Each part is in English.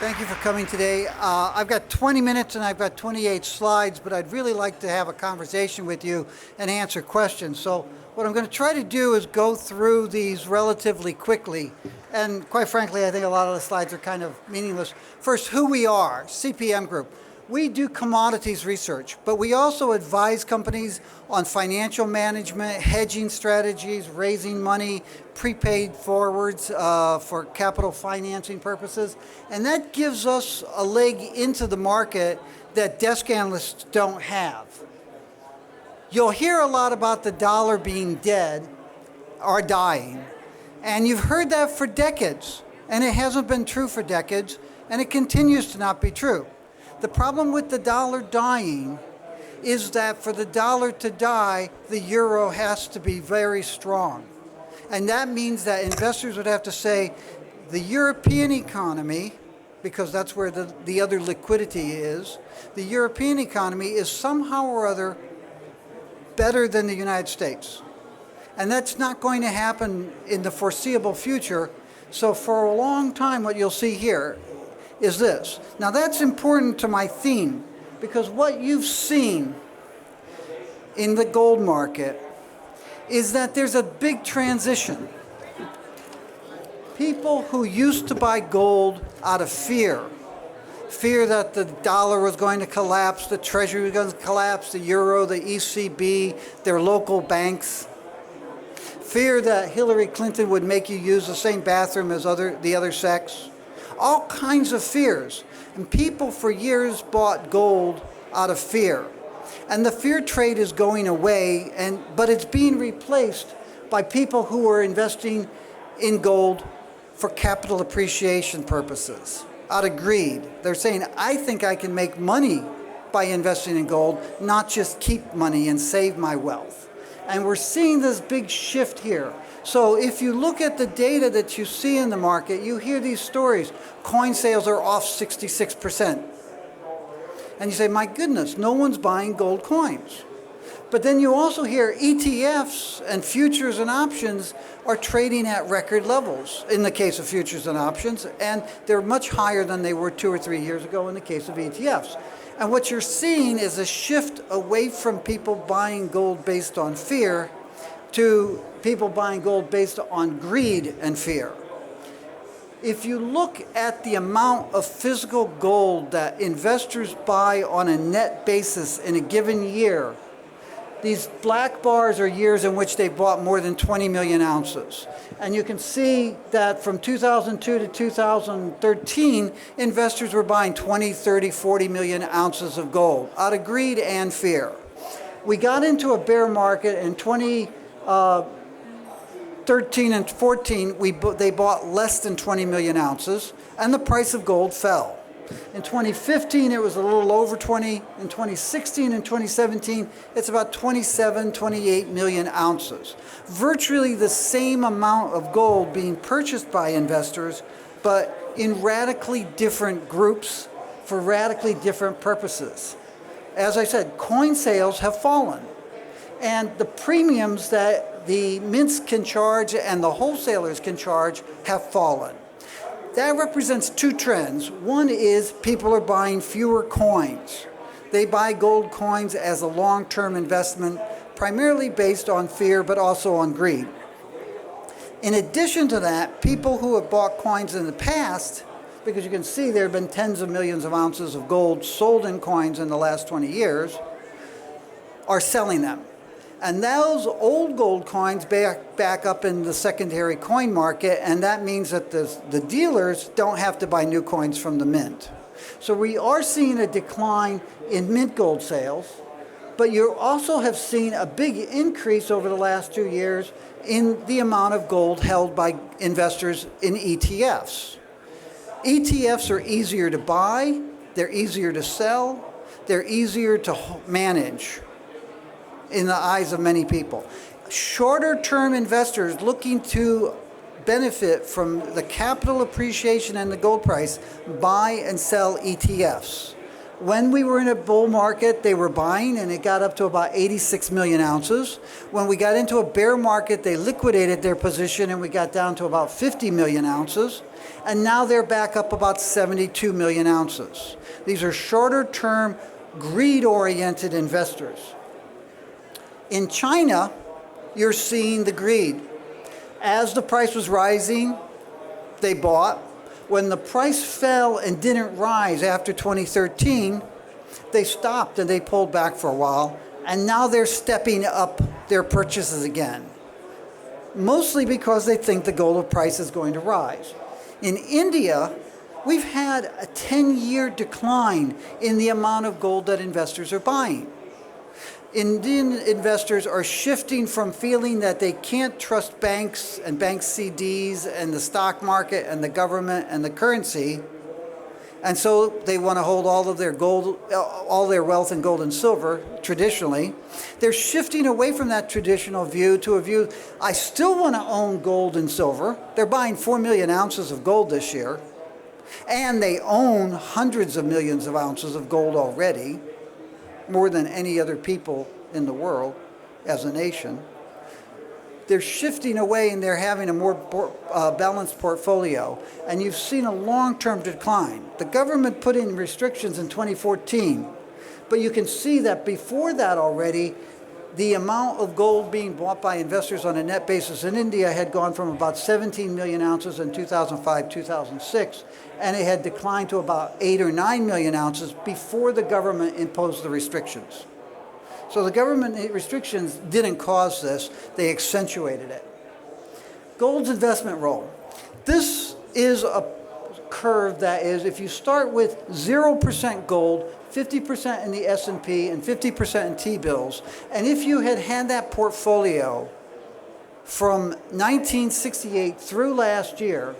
Thank you for coming today. I've got 20 minutes and I've got 28 slides, but I'd really like to have a conversation with you and answer questions. So what I'm going to try to do is go through these relatively quickly. And quite frankly, I think a lot of the slides are kind of meaningless. First, who we are, CPM Group. We do commodities research, but we also advise companies on financial management, hedging strategies, raising money, prepaid forwards for capital financing purposes. And that gives us a leg into the market that desk analysts don't have. You'll hear a lot about the dollar being dead or dying. And you've heard that for decades. And it hasn't been true for decades. And it continues to not be true. The problem with the dollar dying is that for the dollar to die, the euro has to be very strong. And that means that investors would have to say the European economy, because that's where the other liquidity is, the European economy is somehow or other better than the United States. And that's not going to happen in the foreseeable future. So for a long time, what you'll see here is this. Now that's important to my theme, because what you've seen in the gold market is that there's a big transition. People who used to buy gold out of fear that the dollar was going to collapse, the treasury was going to collapse, the euro, the ECB, their local banks, fear that Hillary Clinton would make you use the same bathroom as the other sex, all kinds of fears. And people for years bought gold out of fear. And the fear trade is going away, but it's being replaced by people who are investing in gold for capital appreciation purposes, out of greed. They're saying, I think I can make money by investing in gold, not just keep money and save my wealth. And we're seeing this big shift here. So if you look at the data that you see in the market, you hear these stories. Coin sales are off 66%. And you say, my goodness, no one's buying gold coins. But then you also hear ETFs and futures and options are trading at record levels in the case of futures and options, and they're much higher than they were 2 or 3 years ago in the case of ETFs. And what you're seeing is a shift away from people buying gold based on fear to people buying gold based on greed and fear. If you look at the amount of physical gold that investors buy on a net basis in a given year, these black bars are years in which they bought more than 20 million ounces. And you can see that from 2002 to 2013, investors were buying 20, 30, 40 million ounces of gold out of greed and fear. We got into a bear market in 2013 and 14, they bought less than 20 million ounces, and the price of gold fell. In 2015, it was a little over 20. In 2016 and 2017, it's about 27, 28 million ounces. Virtually the same amount of gold being purchased by investors, but in radically different groups for radically different purposes. As I said, coin sales have fallen. And the premiums that the mints can charge and the wholesalers can charge have fallen. That represents two trends. One is people are buying fewer coins. They buy gold coins as a long-term investment, primarily based on fear, but also on greed. In addition to that, people who have bought coins in the past, because you can see there have been tens of millions of ounces of gold sold in coins in the last 20 years, are selling them. And those old gold coins back up in the secondary coin market, and that means that the dealers don't have to buy new coins from the mint. So we are seeing a decline in mint gold sales, but you also have seen a big increase over the last 2 years in the amount of gold held by investors in ETFs. ETFs are easier to buy, they're easier to sell, they're easier to manage in the eyes of many people. Shorter-term investors looking to benefit from the capital appreciation and the gold price buy and sell ETFs. When we were in a bull market, they were buying, and it got up to about 86 million ounces. When we got into a bear market, they liquidated their position, and we got down to about 50 million ounces. And now they're back up about 72 million ounces. These are shorter-term, greed-oriented investors. In China, you're seeing the greed. As the price was rising, they bought. When the price fell and didn't rise after 2013, they stopped and they pulled back for a while, and now they're stepping up their purchases again, mostly because they think the gold price is going to rise. In India, we've had a 10-year decline in the amount of gold that investors are buying. Indian investors are shifting from feeling that they can't trust banks and bank CDs and the stock market and the government and the currency, and so they want to hold all of their gold, all their wealth in gold and silver traditionally. They're shifting away from that traditional view to a view, I still want to own gold and silver. They're buying 4 million ounces of gold this year, and they own hundreds of millions of ounces of gold already, more than any other people in the world as a nation. They're shifting away, and they're having a more balanced portfolio. And you've seen a long-term decline. The government put in restrictions in 2014, but you can see that before that already, the amount of gold being bought by investors on a net basis in India had gone from about 17 million ounces in 2005, 2006, and it had declined to about 8 or 9 million ounces before the government imposed the restrictions. So the government restrictions didn't cause this, they accentuated it. Gold's investment role. This is a curve that is, if you start with 0% gold, 50% in the S&P and 50% in T-bills, and if you had that portfolio from 1968 through last year,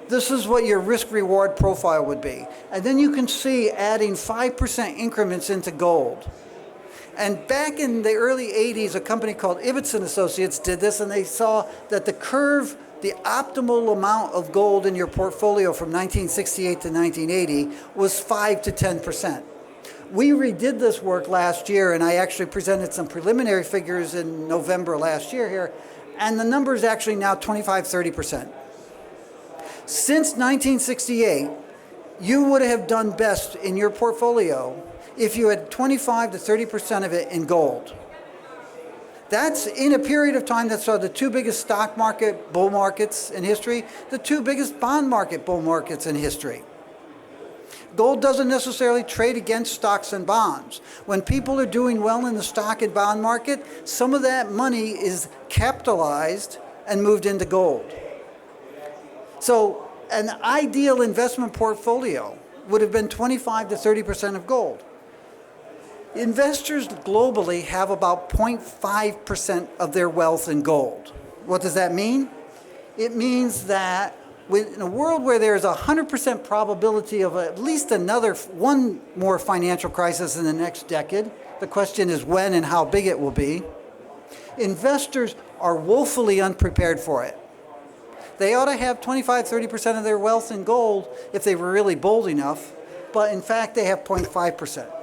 this is what your risk-reward profile would be. And then you can see adding 5% increments into gold. And back in the early 80s, a company called Ibbotson Associates did this, and they saw that the curve, the optimal amount of gold in your portfolio from 1968 to 1980 was 5 to 10%. We redid this work last year, and I actually presented some preliminary figures in November last year here, and the number is actually now 25, 30%. Since 1968, you would have done best in your portfolio if you had 25 to 30% of it in gold. That's in a period of time that saw the two biggest stock market bull markets in history, the two biggest bond market bull markets in history. Gold doesn't necessarily trade against stocks and bonds. When people are doing well in the stock and bond market, some of that money is capitalized and moved into gold. So an ideal investment portfolio would have been 25 to 30% of gold. Investors globally have about 0.5% of their wealth in gold. What does that mean? It means that in a world where there's a 100% probability of at least one more financial crisis in the next decade, the question is when and how big it will be, investors are woefully unprepared for it. They ought to have 25, 30% of their wealth in gold if they were really bold enough, but in fact they have 0.5%.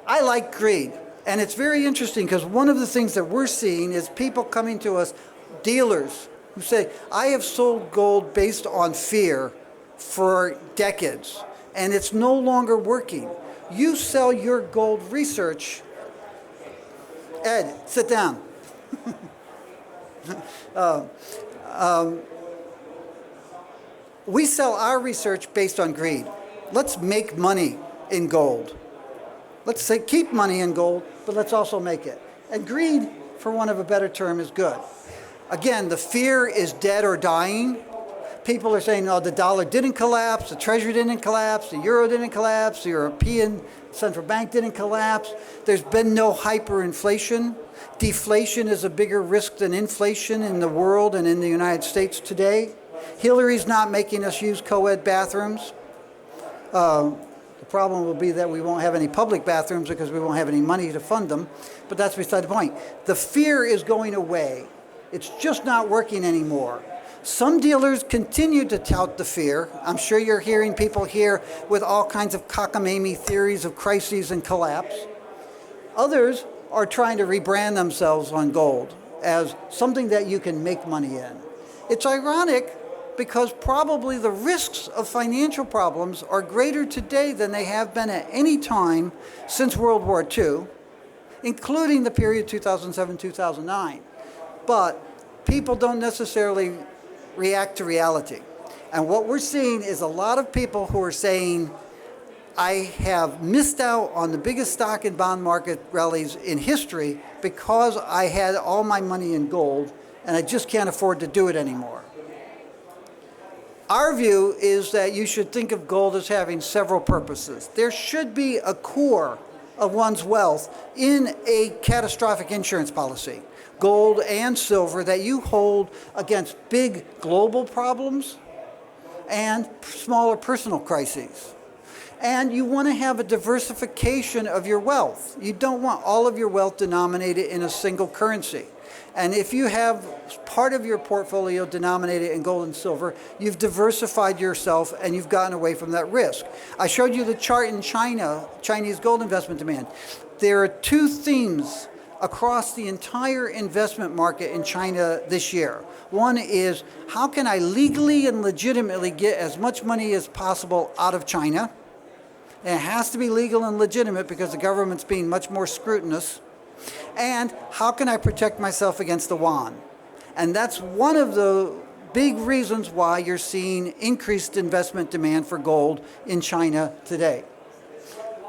I like greed, and it's very interesting because one of the things that we're seeing is people coming to us, dealers, who say, I have sold gold based on fear for decades, and it's no longer working. You sell your gold research. Ed, sit down. We sell our research based on greed. Let's make money in gold. Let's say keep money in gold, but let's also make it. And greed, for want of a better term, is good. Again, the fear is dead or dying. People are saying, oh, the dollar didn't collapse, the treasury didn't collapse, the euro didn't collapse, the European central bank didn't collapse. There's been no hyperinflation. Deflation is a bigger risk than inflation in the world and in the United States today. Hillary's not making us use co-ed bathrooms. The problem will be that we won't have any public bathrooms because we won't have any money to fund them, but that's beside the point. The fear is going away. It's just not working anymore. Some dealers continue to tout the fear. I'm sure you're hearing people here with all kinds of cockamamie theories of crises and collapse. Others are trying to rebrand themselves on gold as something that you can make money in. It's ironic because probably the risks of financial problems are greater today than they have been at any time since World War II, including the period 2007-2009. But people don't necessarily react to reality. And what we're seeing is a lot of people who are saying, I have missed out on the biggest stock and bond market rallies in history because I had all my money in gold and I just can't afford to do it anymore. Our view is that you should think of gold as having several purposes. There should be a core of one's wealth in a catastrophic insurance policy, gold and silver, that you hold against big global problems and smaller personal crises. And you want to have a diversification of your wealth. You don't want all of your wealth denominated in a single currency. And if you have part of your portfolio denominated in gold and silver, you've diversified yourself and you've gotten away from that risk. I showed you the chart in China, Chinese gold investment demand. There are two themes across the entire investment market in China this year. One is, how can I legally and legitimately get as much money as possible out of China? And it has to be legal and legitimate because the government's being much more scrutinous. And how can I protect myself against the yuan? And that's one of the big reasons why you're seeing increased investment demand for gold in China today.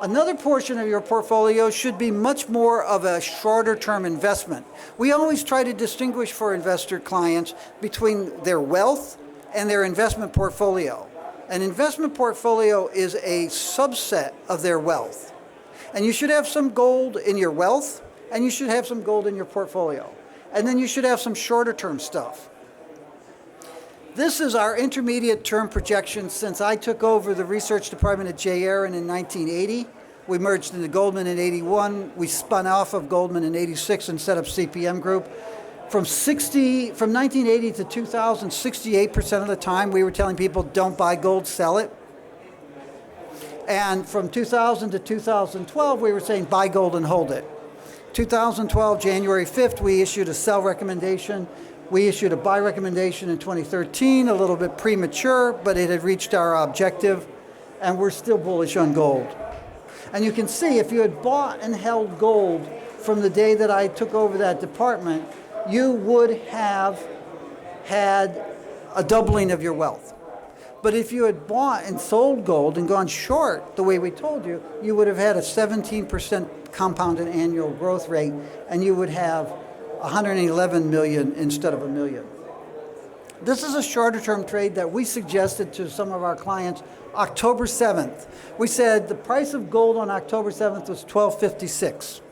Another portion of your portfolio should be much more of a shorter term investment. We always try to distinguish for investor clients between their wealth and their investment portfolio. An investment portfolio is a subset of their wealth. And you should have some gold in your wealth, and you should have some gold in your portfolio. And then you should have some shorter term stuff. This is our intermediate term projection since I took over the research department at J. Aron in 1980. We merged into Goldman in 81. We spun off of Goldman in 86 and set up CPM Group. From 1980 to 2000, 68% of the time we were telling people, don't buy gold, sell it. And from 2000 to 2012, we were saying, buy gold and hold it. 2012, January 5th, we issued a sell recommendation. We issued a buy recommendation in 2013, a little bit premature, but it had reached our objective, and we're still bullish on gold. And you can see, if you had bought and held gold from the day that I took over that department, you would have had a doubling of your wealth. But if you had bought and sold gold and gone short the way we told you, you would have had a 17% compounded annual growth rate, and you would have 111 million instead of a million. This is a shorter term trade that we suggested to some of our clients October 7th. We said the price of gold on October 7th was $12.56.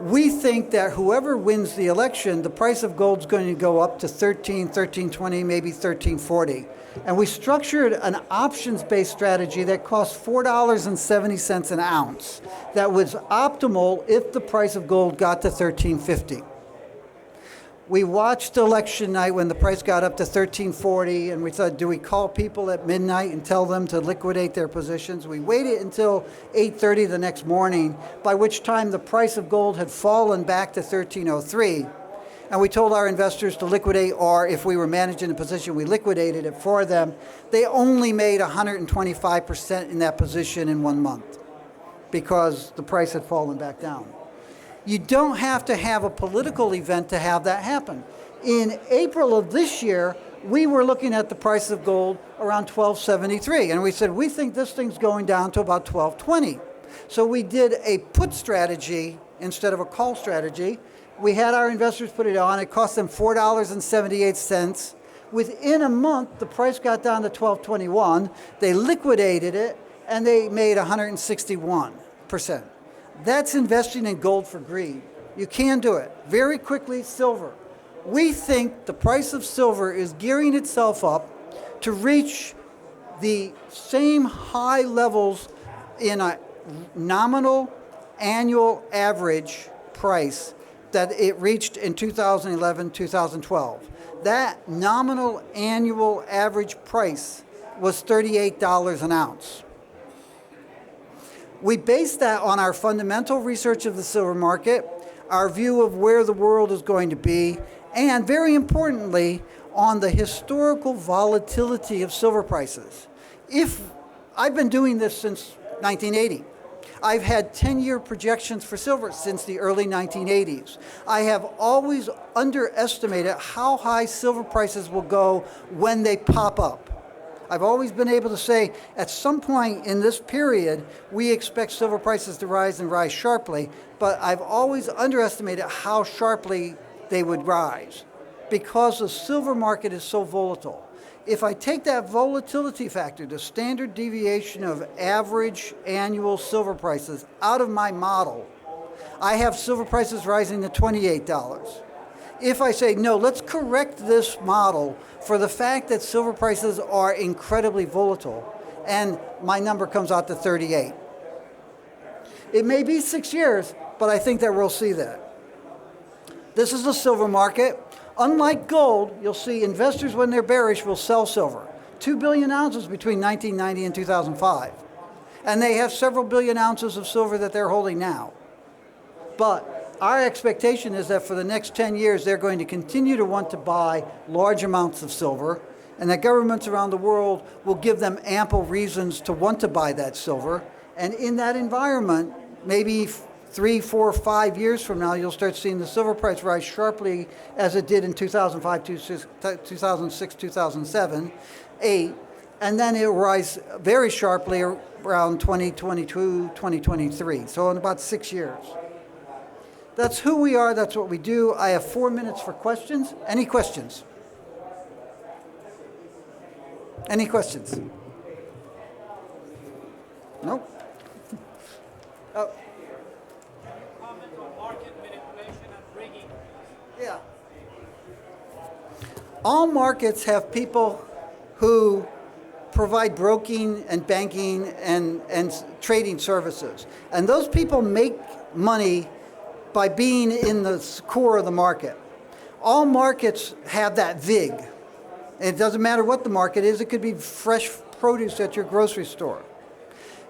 We think that whoever wins the election, the price of gold is going to go up to $13.20, maybe $13.40. And we structured an options-based strategy that cost $4.70 an ounce. That was optimal if the price of gold got to $13.50. We watched election night when the price got up to $13.40, and we thought, do we call people at midnight and tell them to liquidate their positions? We waited until 8:30 the next morning, by which time the price of gold had fallen back to $13.03. And we told our investors to liquidate, or if we were managing a position, we liquidated it for them. They only made 125% in that position in 1 month because the price had fallen back down. You don't have to have a political event to have that happen. In April of this year, we were looking at the price of gold around $12.73, and we said, we think this thing's going down to about $12.20. So we did a put strategy instead of a call strategy. We had our investors put it on. It cost them $4.78. Within a month, the price got down to $12.21. They liquidated it, and they made 161%. That's investing in gold for greed. You can do it. Very quickly, silver. We think the price of silver is gearing itself up to reach the same high levels in a nominal annual average price that it reached in 2011, 2012. that nominal annual average price was $38 an ounce. We base that on our fundamental research of the silver market, our view of where the world is going to be, and very importantly, on the historical volatility of silver prices. I've been doing this since 1980. I've had 10-year projections for silver since the early 1980s. I have always underestimated how high silver prices will go when they pop up. I've always been able to say, at some point in this period, we expect silver prices to rise and rise sharply, but I've always underestimated how sharply they would rise because the silver market is so volatile. If I take that volatility factor, the standard deviation of average annual silver prices, out of my model, I have silver prices rising to $28. If I say, no, let's correct this model for the fact that silver prices are incredibly volatile, and my number comes out to 38. It may be 6 years, but I think that we'll see that. This is the silver market. Unlike gold, you'll see investors, when they're bearish, will sell silver. 2 billion ounces between 1990 and 2005. And they have several billion ounces of silver that they're holding now. But our expectation is that for the next 10 years, they're going to continue to want to buy large amounts of silver, and that governments around the world will give them ample reasons to want to buy that silver. And in that environment, maybe 3, 4, 5 years from now, you'll start seeing the silver price rise sharply as it did in 2005, 2006, 2007, 8, and then it'll rise very sharply around 2022, 2023, so in about 6 years. That's who we are, that's what we do. I have 4 minutes for questions. Any questions? Any questions? Nope. Oh. Yeah. All markets have people who provide broking and banking and trading services. And those people make money by being in the core of the market. All markets have that VIG. It doesn't matter what the market is. It could be fresh produce at your grocery store.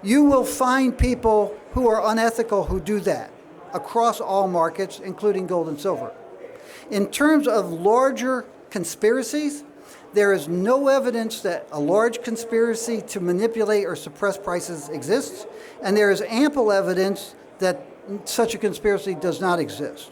You will find people who are unethical who do that across all markets, including gold and silver. In terms of larger conspiracies, there is no evidence that a large conspiracy to manipulate or suppress prices exists, and there is ample evidence that such a conspiracy does not exist.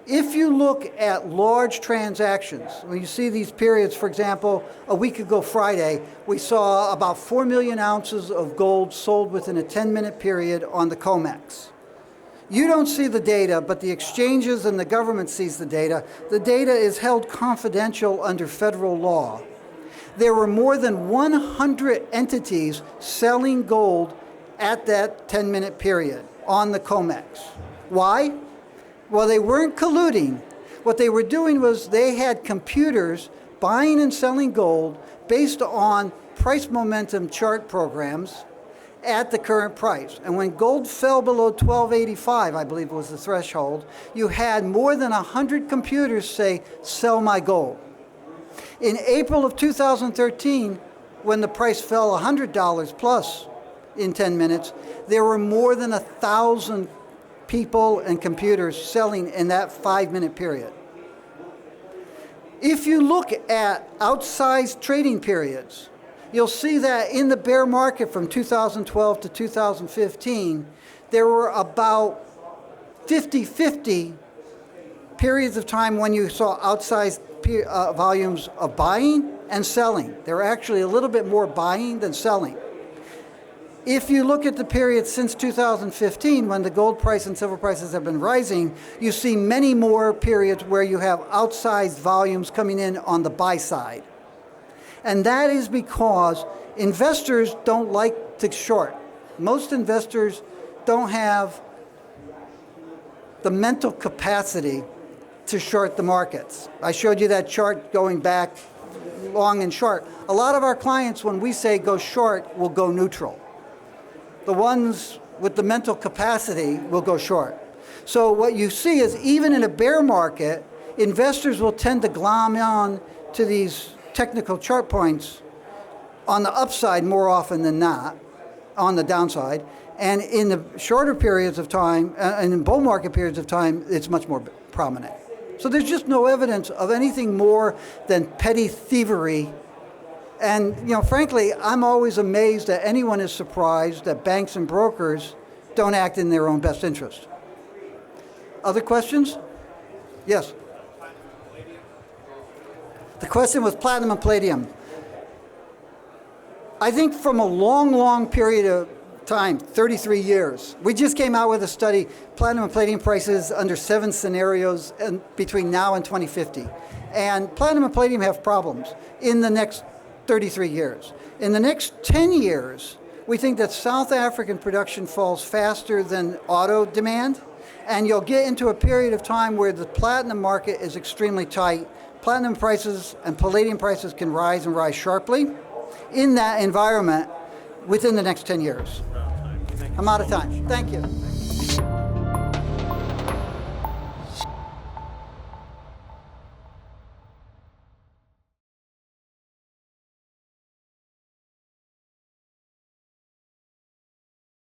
If you look at large transactions, when you see these periods, for example, a week ago Friday, we saw about 4 million ounces of gold sold within a 10-minute period on the COMEX. You don't see the data, but the exchanges and the government sees the data. The data is held confidential under federal law. There were more than 100 entities selling gold at that 10-minute period on the COMEX. Why? Well, they weren't colluding. What they were doing was they had computers buying and selling gold based on price momentum chart programs at the current price. And when gold fell below $12.85, I believe was the threshold, you had more than 100 computers say, sell my gold. In April of 2013, when the price fell $100 plus in 10 minutes, there were more than 1,000 people and computers selling in that 5-minute period. If you look at outsized trading periods, you'll see that in the bear market from 2012 to 2015, there were about 50-50 periods of time when you saw outsized volumes of buying and selling. There were actually a little bit more buying than selling. If you look at the period since 2015, when the gold price and silver prices have been rising, you see many more periods where you have outsized volumes coming in on the buy side. And that is because investors don't like to short. Most investors don't have the mental capacity to short the markets. I showed you that chart going back long and short. A lot of our clients, when we say go short, will go neutral. The ones with the mental capacity will go short. So what you see is even in a bear market, investors will tend to glom on to these technical chart points on the upside more often than not, on the downside. And in the shorter periods of time, and in bull market periods of time, it's much more prominent. So there's just no evidence of anything more than petty thievery. And, frankly, I'm always amazed that anyone is surprised that banks and brokers don't act in their own best interest. Other questions? Yes. The question was platinum and palladium. I think from a long, long period of time, 33 years, we just came out with a study, platinum and palladium prices under 7 scenarios between now and 2050. And platinum and palladium have problems in the next 33 years. In the next 10 years, we think that South African production falls faster than auto demand, and you'll get into a period of time where the platinum market is extremely tight. Platinum prices and palladium prices can rise and rise sharply in that environment within the next 10 years. I'm out of time. Thank you.